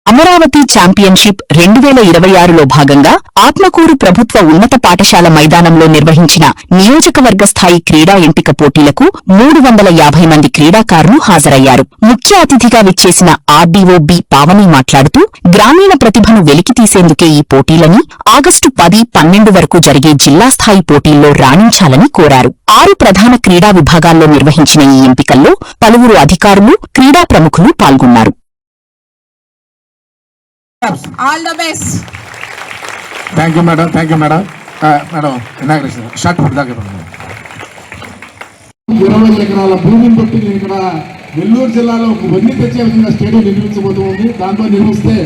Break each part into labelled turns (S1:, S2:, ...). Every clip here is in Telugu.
S1: అమరావతి ఛాంపియన్షిప్ 2026లో భాగంగా ఆత్మకూరు ప్రభుత్వ ఉన్నత పాఠశాల మైదానంలో నిర్వహించిన నియోజకవర్గ స్థాయి క్రీడా ఎంపిక పోటీలకు 350 మంది క్రీడాకారులు హాజరయ్యారు. ముఖ్య అతిథిగా విచ్చేసిన ఆర్డీఓ బి పావని మాట్లాడుతూ గ్రామీణ ప్రతిభను వెలికితీసేందుకే ఈ పోటీలని ఆగస్టు 10, 12 వరకు జరిగే జిల్లా స్థాయి పోటీల్లో రాణించాలని కోరారు. 6 ప్రధాన క్రీడా విభాగాల్లో నిర్వహించిన ఈ ఎంపికల్లో పలువురు అధికారులు, క్రీడా ప్రముఖులు పాల్గొన్నారు.
S2: All the best.
S3: Thank you, madam. Thank you, madam. Madam, inauguration. Short put daga.
S4: 20 ఎకరాల భూమిని బట్టి ఇక్కడ నెల్లూరు జిల్లాలో వన్నీ తెచ్చే విధంగా స్టేడియం నిర్మించబోతుంది. దాంతో నిర్మిస్తే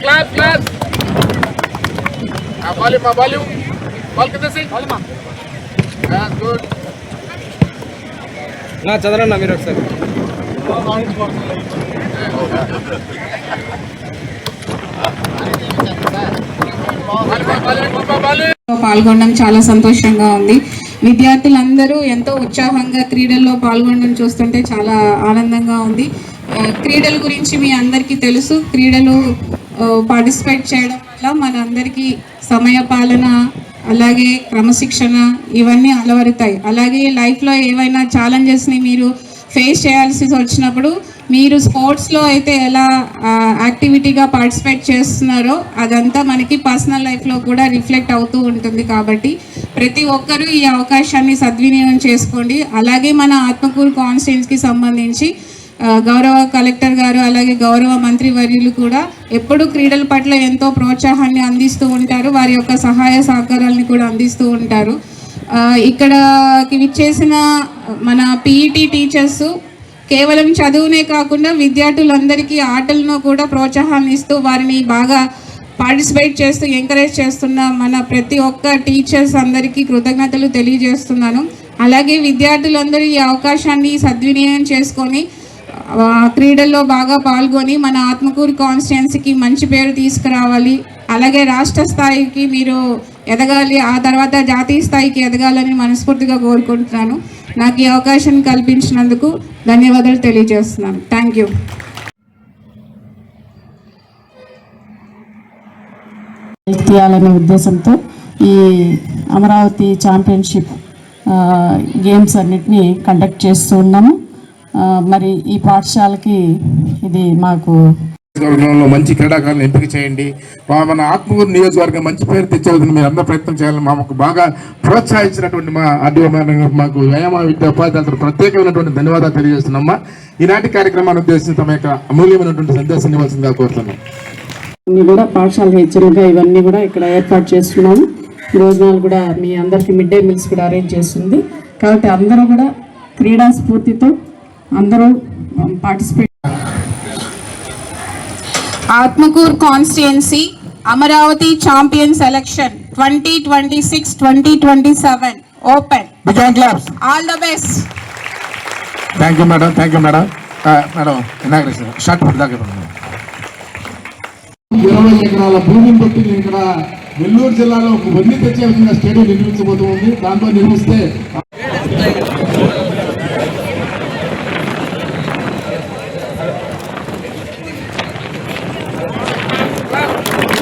S3: Class. Volume. Ball कितने से? That's good.
S5: ना चंद्रन ना मेरा सर.
S2: పాల్గొనడం చాలా సంతోషంగా ఉంది. విద్యార్థులందరూ ఎంతో ఉత్సాహంగా క్రీడల్లో పాల్గొనడం చూస్తుంటే చాలా ఆనందంగా ఉంది. క్రీడల గురించి మీ అందరికీ తెలుసు. క్రీడలు పార్టిసిపేట్ చేయడం వల్ల మన అందరికీ సమయ పాలన, అలాగే క్రమశిక్షణ ఇవన్నీ అలవరుతాయి. అలాగే లైఫ్లో ఏవైనా ఛాలెంజెస్ని మీరు ఫేస్ చేయాల్సి వచ్చినప్పుడు మీరు స్పోర్ట్స్లో అయితే ఎలా యాక్టివిటీగా పార్టిసిపేట్ చేస్తున్నారో అదంతా మనకి పర్సనల్ లైఫ్లో కూడా రిఫ్లెక్ట్ అవుతూ ఉంటుంది. కాబట్టి ప్రతి ఒక్కరూ ఈ అవకాశాన్ని సద్వినియోగం చేసుకోండి. అలాగే మన ఆత్మకూరు కాన్స్టిట్యున్సీకి సంబంధించి గౌరవ కలెక్టర్ గారు, అలాగే గౌరవ మంత్రి వర్యులు కూడా ఎప్పుడూ క్రీడల పట్ల ఎంతో ప్రోత్సాహాన్ని అందిస్తూ ఉంటారు. వారి యొక్క సహాయ సహకారాలని కూడా అందిస్తూ ఉంటారు. ఇక్కడకి విచ్చేసిన మన పీఈటీ టీచర్స్ కేవలం చదువునే కాకుండా విద్యార్థులందరికీ ఆటలను కూడా ప్రోత్సాహాన్ని ఇస్తూ వారిని బాగా పార్టిసిపేట్ చేస్తూ ఎంకరేజ్ చేస్తున్న మన ప్రతి ఒక్క టీచర్స్ అందరికీ కృతజ్ఞతలు తెలియజేస్తున్నాను. అలాగే విద్యార్థులందరూ ఈ అవకాశాన్ని సద్వినియోగం చేసుకొని క్రీడల్లో బాగా పాల్గొని మన ఆత్మకూరు కాన్స్టిట్యున్సీకి మంచి పేరు తీసుకురావాలి. అలాగే రాష్ట్ర స్థాయికి మీరు ఎదగాలి, ఆ తర్వాత జాతీయ స్థాయికి ఎదగాలని మనస్ఫూర్తిగా కోరుకుంటున్నాను. నాకు ఈ అవకాశం కల్పించినందుకు ధన్యవాదాలు తెలియజేస్తున్నాను. Thank you.
S6: తీయాలనే ఉద్దేశంతో ఈ అమరావతి ఛాంపియన్షిప్ గేమ్స్ అన్నిటినీ కండక్ట్ చేస్తూ ఉన్నాము. మరి ఈ పాఠశాలకి ఇది మాకు
S3: మంచి క్రీడాకారులను ఎంపిక చేయండి. మన ఆత్మకూరు నియోజకవర్గం మంచి పేరు తెచ్చేందుకు మీరు అందరూ ప్రయత్నం చేయాలని మాకు బాగా ప్రోత్సహించినటువంటి మా ఆర్డీఓ మాకు వ్యాయామ విద్యా ఉపాధ్యాయులకు ప్రత్యేకమైనటువంటి ధన్యవాదాలు తెలియజేస్తున్నామ్మా. ఈనాటి కార్యక్రమాన్ని ఉద్దేశించి తమ యొక్క అమూల్యమైనటువంటి సందేశం ఇవ్వాల్సిందిగా కోరుతున్నాం.
S6: కూడా పాఠశాల హెచ్చరిక ఇవన్నీ కూడా ఇక్కడ ఏర్పాటు చేస్తున్నాము. భోజనాలు కూడా మీ అందరికీ మిడ్ డే మీల్స్ కూడా అరేంజ్ చేస్తుంది. కాబట్టి అందరూ కూడా క్రీడా స్ఫూర్తితో అందరూ participate.
S2: Atmakur constituency Amaravati champion selection 2026-2027 open. All the best.
S3: Thank you madam. Madam, inauguration. Short పట్ దాకా.
S4: 20 ఎకరాల భూమిని బట్టి ఇక్కడ నెల్లూరు జిల్లాలో వన్నీ తెచ్చే విధంగా స్టేడియం నిర్మించబోతుంది. దాంతో నిర్మిస్తే